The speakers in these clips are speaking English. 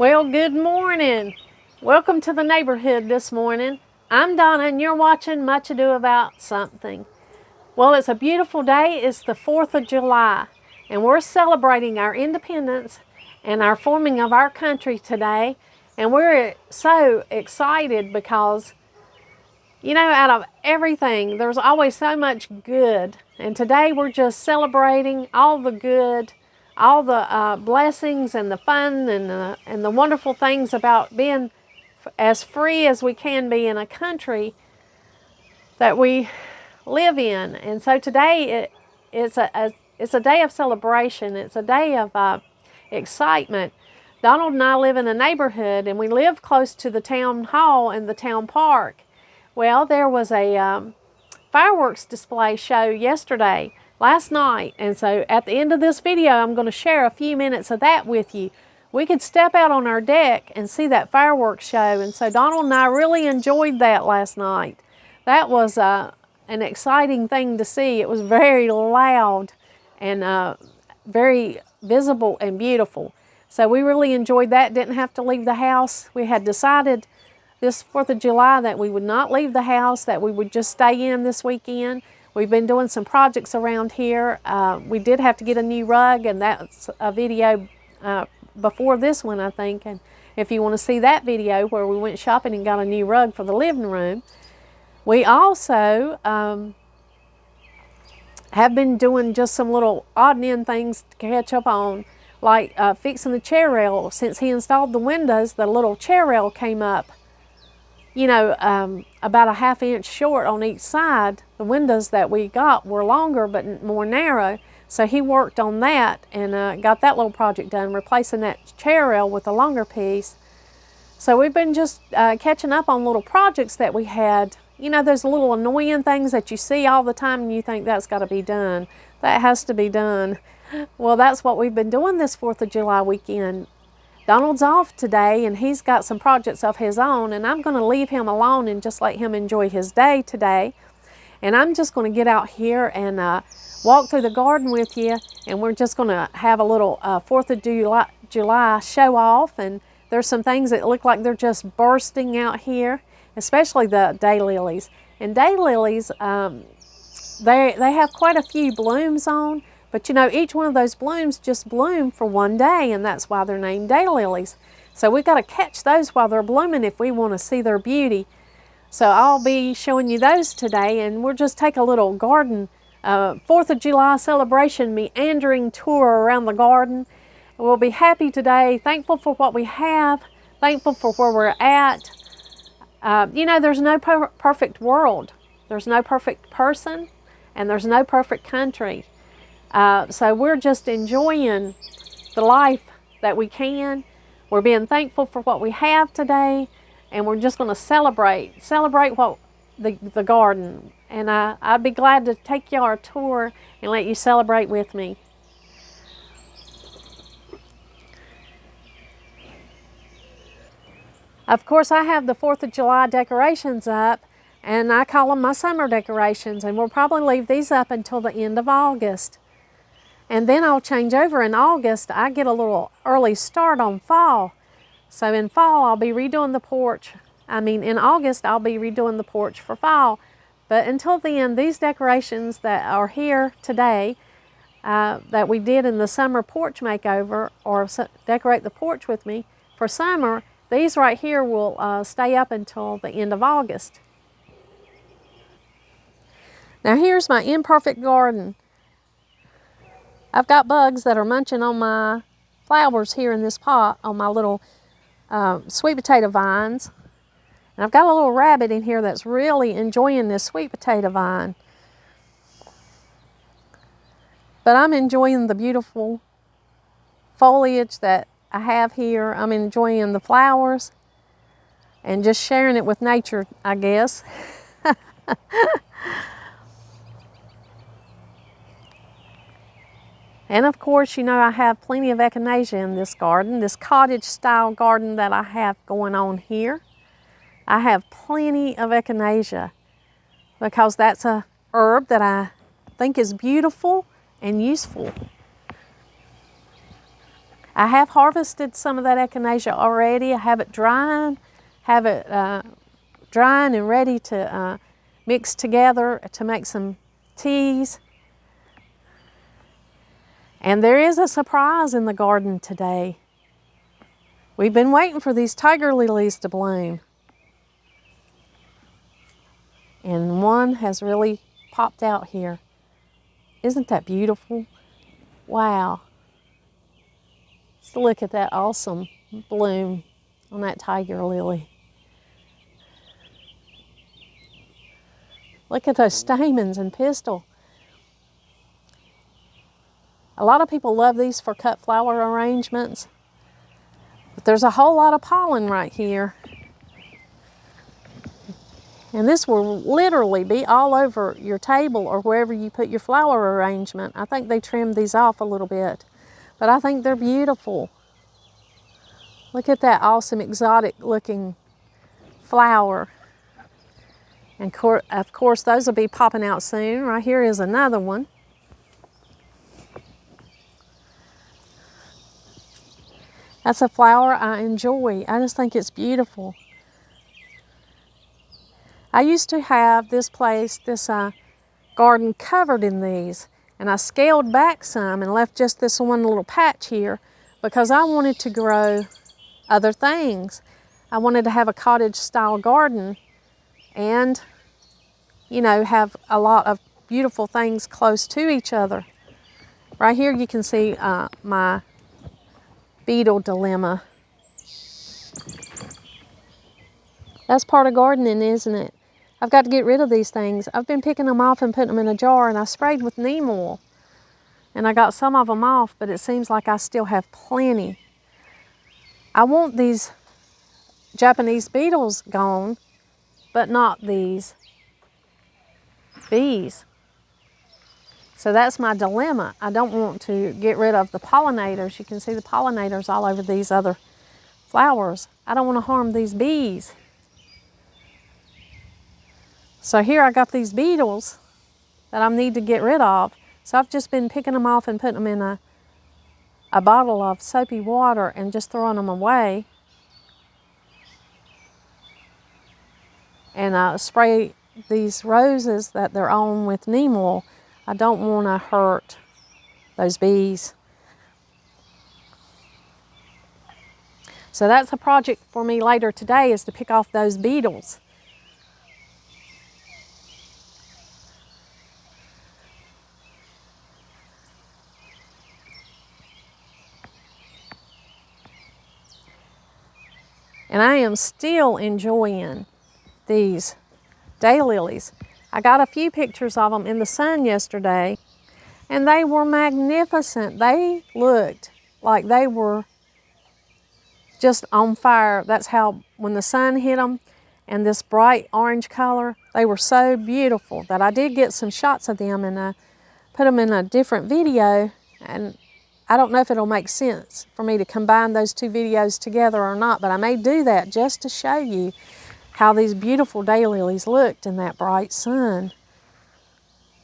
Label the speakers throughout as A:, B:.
A: Well, good morning. Welcome to the neighborhood this morning. I'm Donna and you're watching Much Ado About Something. Well, it's a beautiful day. It's the 4th of July and we're celebrating our independence and our forming of our country today. And we're so excited because, you know, out of everything, there's always so much good. And today we're just celebrating all the good, all the blessings and the fun and the wonderful things about being as free as we can be in a country that we live in. And so today it's a day of celebration. It's a day of excitement. Donald and I live in a neighborhood and we live close to the town hall and the town park. Well, there was a fireworks display show last night, and so at the end of this video I'm going to share a few minutes of that with you. We could step out on our deck and see that fireworks show, and so Donald and I really enjoyed that last night. That was an exciting thing to see. It was very loud and very visible and beautiful. So we really enjoyed that. Didn't have to leave the house. We had decided this 4th of July that we would not leave the house, that we would just stay in this weekend. We've been doing some projects around here. We did have to get a new rug, and that's a video before this one, I think. And if you want to see that video where we went shopping and got a new rug for the living room. We also have been doing just some little odd and end things to catch up on, like fixing the chair rail. Since he installed the windows, the little chair rail came up, you know, about a ½ inch short on each side. The windows that we got were longer but more narrow. So he worked on that and got that little project done, replacing that chair rail with a longer piece. So we've been just catching up on little projects that we had. You know, those little annoying things that you see all the time and you think that's got to be done. That has to be done. Well, that's what we've been doing this 4th of July weekend. Donald's off today and he's got some projects of his own, and I'm going to leave him alone and just let him enjoy his day today. And I'm just going to get out here and walk through the garden with you, and we're just going to have a little 4th of July show off. And there's some things that look like they're just bursting out here, especially the daylilies. And daylilies, they have quite a few blooms on. But you know, each one of those blooms just bloom for one day, and that's why they're named daylilies. So we've got to catch those while they're blooming if we want to see their beauty. So I'll be showing you those today, and we'll just take a little garden 4th of July celebration meandering tour around the garden. We'll be happy today, thankful for what we have, thankful for where we're at. You know, there's no perfect world. There's no perfect person, and there's no perfect country. So we're just enjoying the life that we can. We're being thankful for what we have today, and we're just going to celebrate what the garden. And I'd be glad to take you on a tour and let you celebrate with me. Of course, I have the 4th of July decorations up, and I call them my summer decorations, and we'll probably leave these up until the end of August. And then I'll change over in August. I get a little early start on fall. So in fall, I'll be redoing the porch. In August, I'll be redoing the porch for fall. But until then, these decorations that are here today, that we did in the summer porch makeover, or decorate the porch with me for summer, these right here will stay up until the end of August. Now here's my imperfect garden. I've got bugs that are munching on my flowers here in this pot, on my little sweet potato vines. And I've got a little rabbit in here that's really enjoying this sweet potato vine. But I'm enjoying the beautiful foliage that I have here. I'm enjoying the flowers and just sharing it with nature, I guess. And of course, you know, I have plenty of echinacea in this garden, this cottage style garden that I have going on here. I have plenty of echinacea because that's a herb that I think is beautiful and useful. I have harvested some of that echinacea already. I have it drying, drying and ready to mix together to make some teas. And there is a surprise in the garden today. We've been waiting for these tiger lilies to bloom. And one has really popped out here. Isn't that beautiful? Wow. Let's look at that awesome bloom on that tiger lily. Look at those stamens and pistil. A lot of people love these for cut flower arrangements, but there's a whole lot of pollen right here. And this will literally be all over your table or wherever you put your flower arrangement. I think they trimmed these off a little bit, but I think they're beautiful. Look at that awesome exotic looking flower. And of course those will be popping out soon. Right here is another one. That's a flower I enjoy. I just think it's beautiful. I used to have this garden covered in these, and I scaled back some and left just this one little patch here because I wanted to grow other things. I wanted to have a cottage style garden and, you know, have a lot of beautiful things close to each other. Right here you can see my beetle dilemma. That's part of gardening, isn't it? I've got to get rid of these things. I've been picking them off and putting them in a jar, and I sprayed with neem oil. And I got some of them off, but it seems like I still have plenty. I want these Japanese beetles gone, but not these bees. So that's my dilemma. I don't want to get rid of the pollinators. You can see the pollinators all over these other flowers. I don't want to harm these bees. So here I got these beetles that I need to get rid of. So I've just been picking them off and putting them in a bottle of soapy water and just throwing them away. And I spray these roses that they're on with neem oil. I don't want to hurt those bees. So that's a project for me later today, is to pick off those beetles. And I am still enjoying these daylilies. I got a few pictures of them in the sun yesterday, and they were magnificent. They looked like they were just on fire. That's how, when the sun hit them and this bright orange color, they were so beautiful that I did get some shots of them and put them in a different video. And I don't know if it'll make sense for me to combine those two videos together or not, but I may do that just to show you how these beautiful daylilies looked in that bright sun.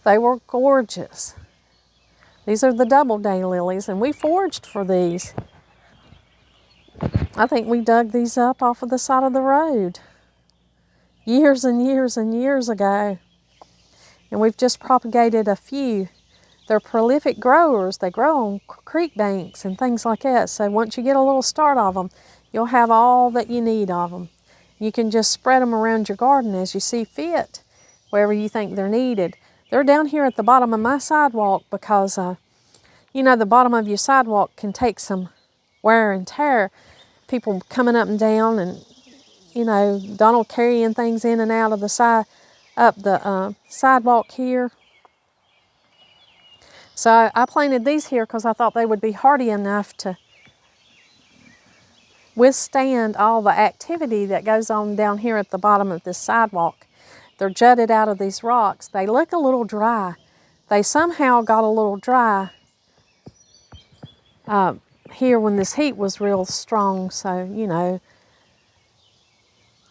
A: They were gorgeous. These are the double daylilies, and we foraged for these. I think we dug these up off of the side of the road years and years and years ago. And we've just propagated a few. They're prolific growers. They grow on creek banks and things like that. So once you get a little start of them, you'll have all that you need of them. You can just spread them around your garden as you see fit, wherever you think they're needed. They're down here at the bottom of my sidewalk because, you know, the bottom of your sidewalk can take some wear and tear. People coming up and down, and, you know, Donald carrying things in and out of the sidewalk here. So I planted these here because I thought they would be hardy enough to withstand all the activity that goes on down here at the bottom of this sidewalk. They're jutted out of these rocks. They look a little dry. They somehow got a little dry here when this heat was real strong. So, you know,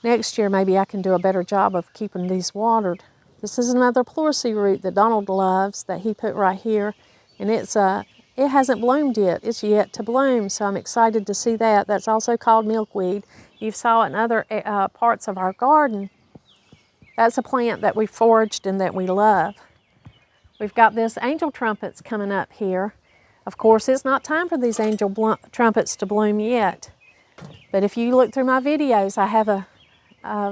A: next year maybe I can do a better job of keeping these watered. This is another pleurisy root that Donald loves that he put right here. And it's it hasn't bloomed yet. It's yet to bloom, so I'm excited to see that. That's also called milkweed. You saw it in other parts of our garden. That's a plant that we foraged and that we love. We've got this angel trumpets coming up here. Of course, it's not time for these angel trumpets to bloom yet. But if you look through my videos, I have a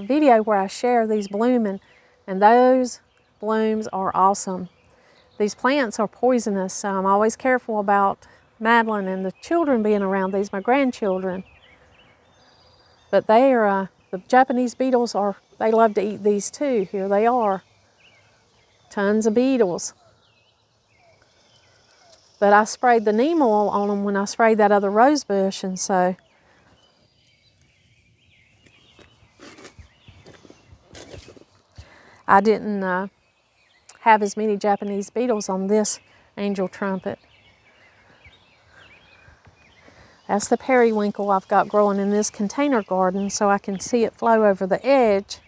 A: video where I share these blooming, and those blooms are awesome. These plants are poisonous, so I'm always careful about Madeline and the children being around these, my grandchildren. But they are, the Japanese beetles are, they love to eat these too. Here they are. Tons of beetles. But I sprayed the neem oil on them when I sprayed that other rose bush, and so I didn't have as many Japanese beetles on this angel trumpet. That's the periwinkle I've got growing in this container garden so I can see it flow over the edge.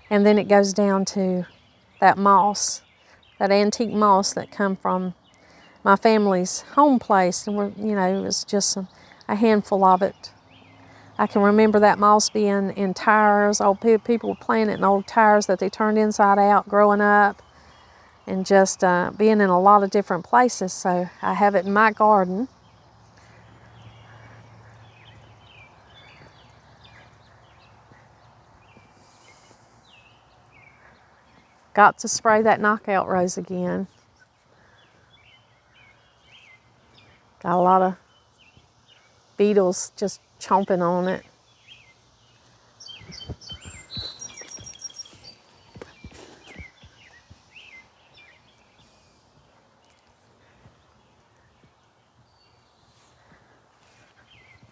A: And then it goes down to that moss, that antique moss that come from my family's home place. And it was just a handful of it. I can remember that moss being in tires. Old people were playing it in old tires that they turned inside out growing up, and just being in a lot of different places. So I have it in my garden. Got to spray that knockout rose again. Got a lot of beetles just chomping on it.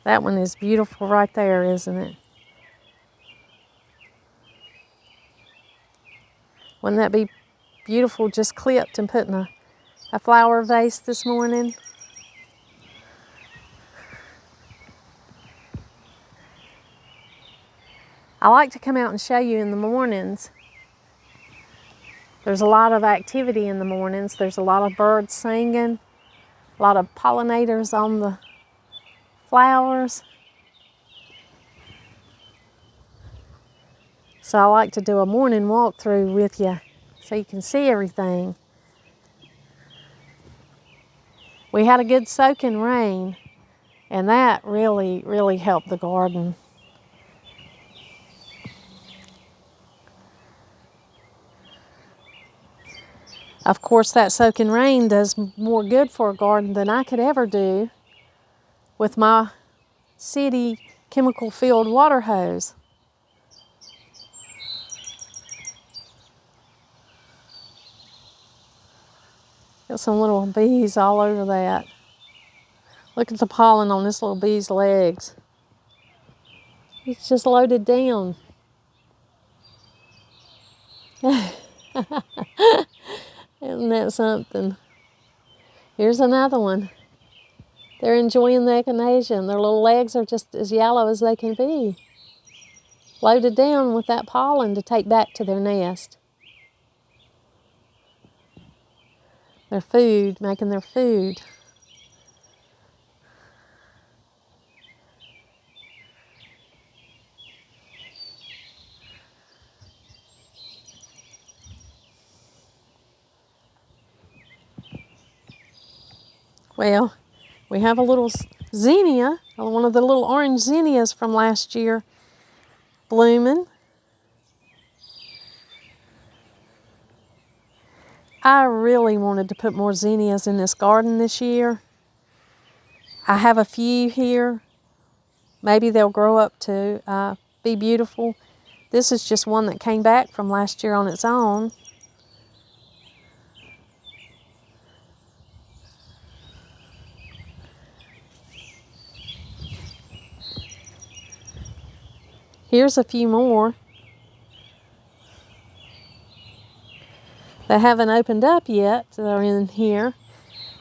A: That one is beautiful right there, isn't it? Wouldn't that be beautiful, just clipped and put in a flower vase this morning? I like to come out and show you in the mornings. There's a lot of activity in the mornings. There's a lot of birds singing, a lot of pollinators on the flowers. So I like to do a morning walkthrough with you so you can see everything. We had a good soaking rain, and that really, really helped the garden. Of course, that soaking rain does more good for a garden than I could ever do with my city chemical-filled water hose. Got some little bees all over that. Look at the pollen on this little bee's legs. It's just loaded down. Isn't that something? Here's another one. They're enjoying the echinacea, and their little legs are just as yellow as they can be. Loaded down with that pollen to take back to their nest. Their food, making their food. Well, we have a little zinnia, one of the little orange zinnias from last year, blooming. I really wanted to put more zinnias in this garden this year. I have a few here. Maybe they'll grow up to be beautiful. This is just one that came back from last year on its own. Here's a few more that haven't opened up yet that are in here.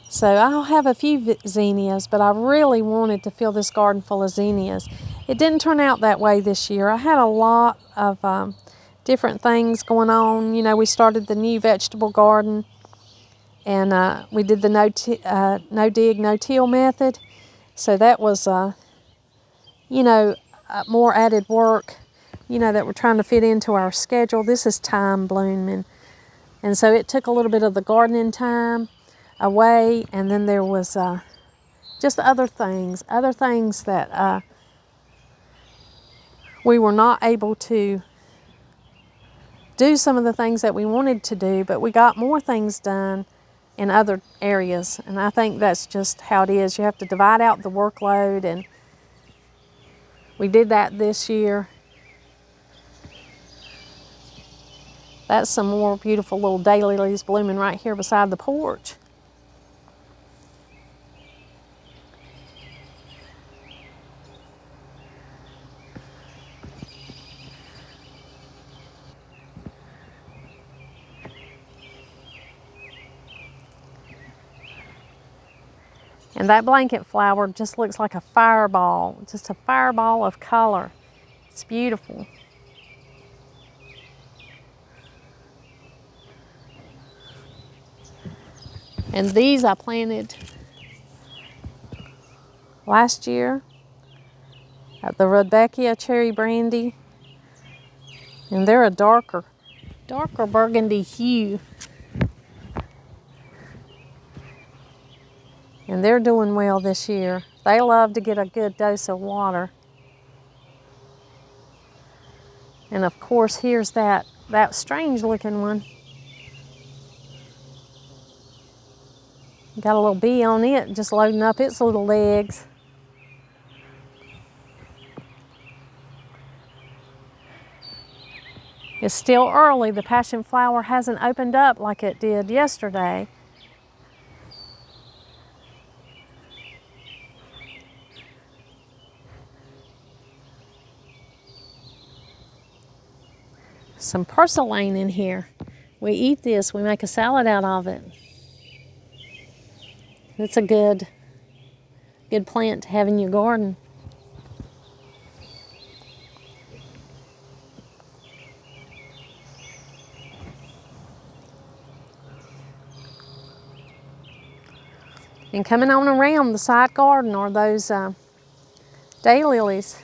A: So I'll have a few zinnias, but I really wanted to fill this garden full of zinnias. It didn't turn out that way this year. I had a lot of different things going on. You know, we started the new vegetable garden, and we did the no dig, no till method. So that was, more added work, that we're trying to fit into our schedule. This is thyme blooming. And so it took a little bit of the gardening time away, and then there was just other things that we were not able to do some of the things that we wanted to do, but we got more things done in other areas. And I think that's just how it is. You have to divide out the workload, and we did that this year. That's some more beautiful little daylilies blooming right here beside the porch. And that blanket flower just looks like a fireball, just a fireball of color. It's beautiful. And these I planted last year, the Rudbeckia cherry brandy, and they're a darker burgundy hue. And they're doing well this year. They love to get a good dose of water. And of course, here's that strange looking one. Got a little bee on it, just loading up its little legs. It's still early. The passion flower hasn't opened up like it did yesterday. Some purslane in here. We eat this, we make a salad out of it. It's a good plant to have in your garden. And coming on around the side garden are those daylilies.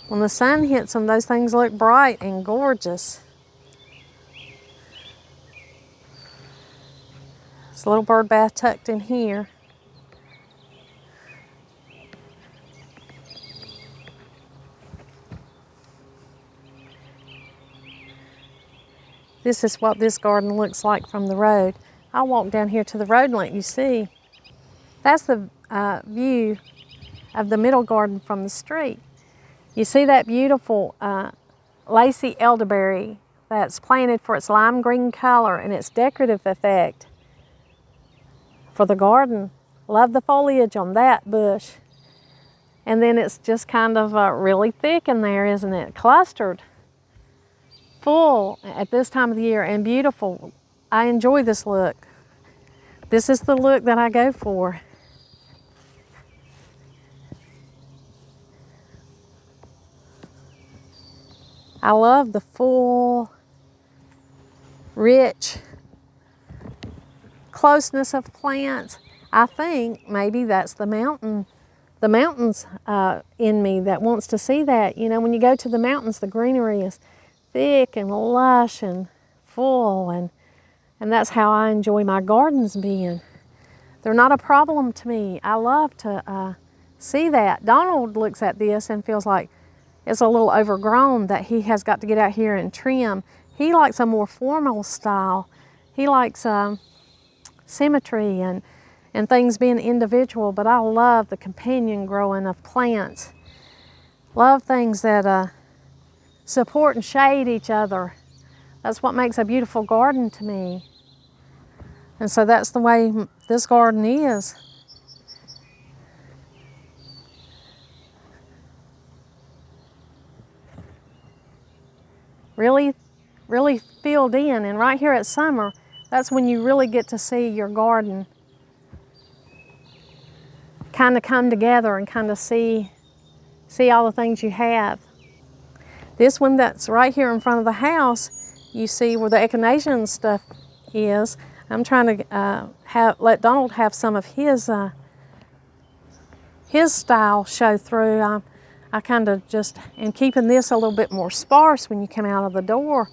A: When the sun hits them, those things look bright and gorgeous. There's a little bird bath tucked in here. This is what this garden looks like from the road. I'll walk down here to the road and let you see. That's the view of the middle garden from the street. You see that beautiful lacy elderberry that's planted for its lime green color and its decorative effect for the garden. Love the foliage on that bush. And then it's just kind of really thick in there, isn't it? Clustered, full at this time of the year, and beautiful. I enjoy this look. This is the look that I go for. I love the full, rich closeness of plants. I think maybe that's the mountains in me that wants to see that. You know, when you go to the mountains, the greenery is thick and lush and full, and that's how I enjoy my gardens being. They're not a problem to me. I love to see that. Donald looks at this and feels like it's a little overgrown, that he has got to get out here and trim. He likes a more formal style. He likes symmetry and things being individual, but I love the companion growing of plants. Love things that support and shade each other. That's what makes a beautiful garden to me. And so that's the way this garden is. Really, really filled in. And right here at summer, that's when you really get to see your garden kind of come together and kind of see all the things you have. This one that's right here in front of the house, you see where the echinacea stuff is. I'm trying to let Donald have some of his style show through. I kind of just am keeping this a little bit more sparse when you come out of the door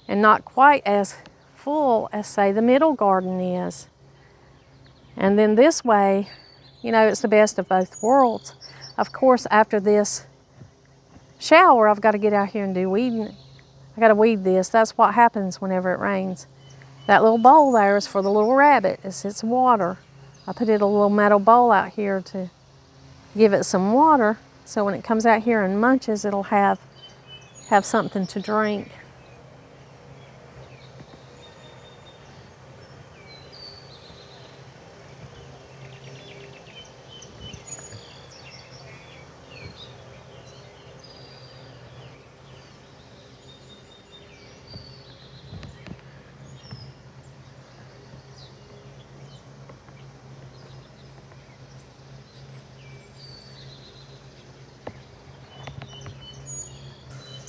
A: and not quite as full as, say, the middle garden is. And then this way, you know, it's the best of both worlds. Of course, after this shower, I've got to get out here and do weeding. I got to weed this. That's what happens whenever it rains. That little bowl there is for the little rabbit. It's its water. I put it a little metal bowl out here to give it some water, so when it comes out here and munches, it'll have something to drink.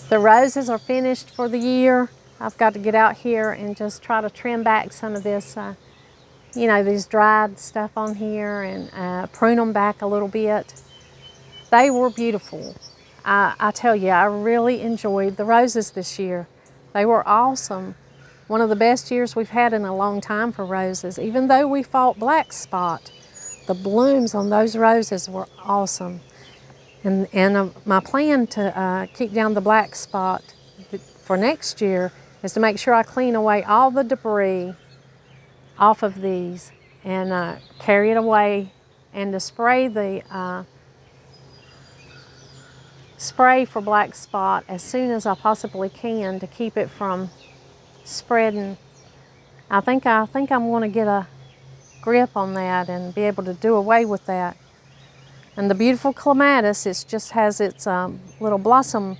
A: The roses are finished for the year. I've got to get out here and just try to trim back some of this, you know, these dried stuff on here and prune them back a little bit. They were beautiful. I tell you, I really enjoyed the roses this year. They were awesome. One of the best years we've had in a long time for roses. Even though we fought black spot, the blooms on those roses were awesome. And my plan to keep down the black spot for next year is to make sure I clean away all the debris off of these and carry it away, and to spray the spray for black spot as soon as I possibly can to keep it from spreading. I think I'm going to get a grip on that and be able to do away with that. And the beautiful clematis, it just has its little blossom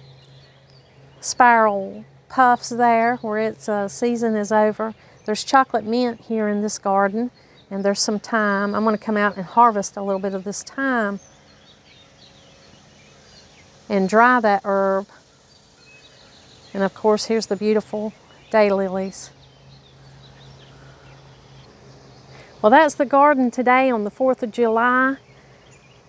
A: spiral puffs there where its season is over. There's chocolate mint here in this garden, and there's some thyme. I'm going to come out and harvest a little bit of this thyme and dry that herb. And of course, here's the beautiful daylilies. Well, that's the garden today on the 4th of July.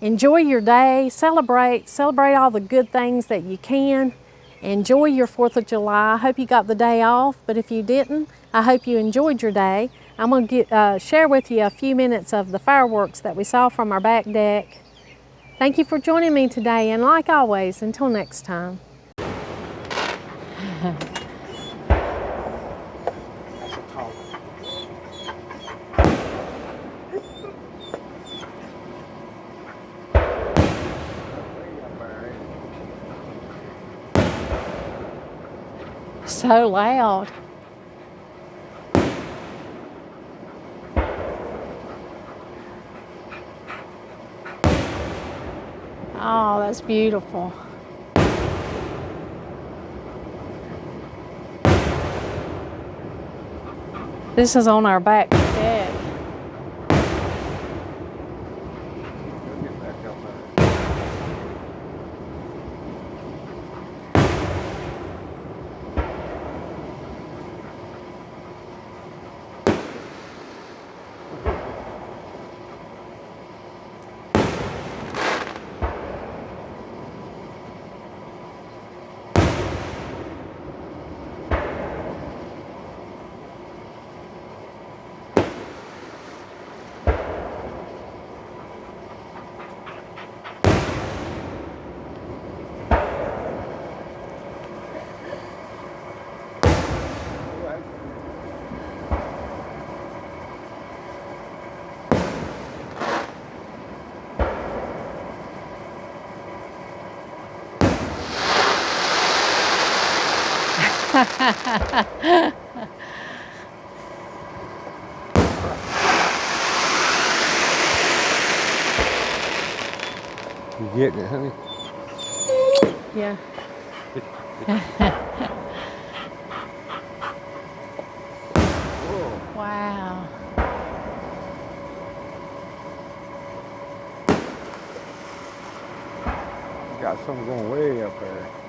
A: Enjoy your day, celebrate all the good things that you can. Enjoy your 4th of July. I hope you got the day off, but if you didn't, I hope you enjoyed your day. I'm going to share with you a few minutes of the fireworks that we saw from our back deck. Thank you for joining me today, and like always, until next time. So loud. Oh, that's beautiful. This is on our back deck.
B: You getting it, honey?
A: Yeah. Wow.
B: Got something going way up there.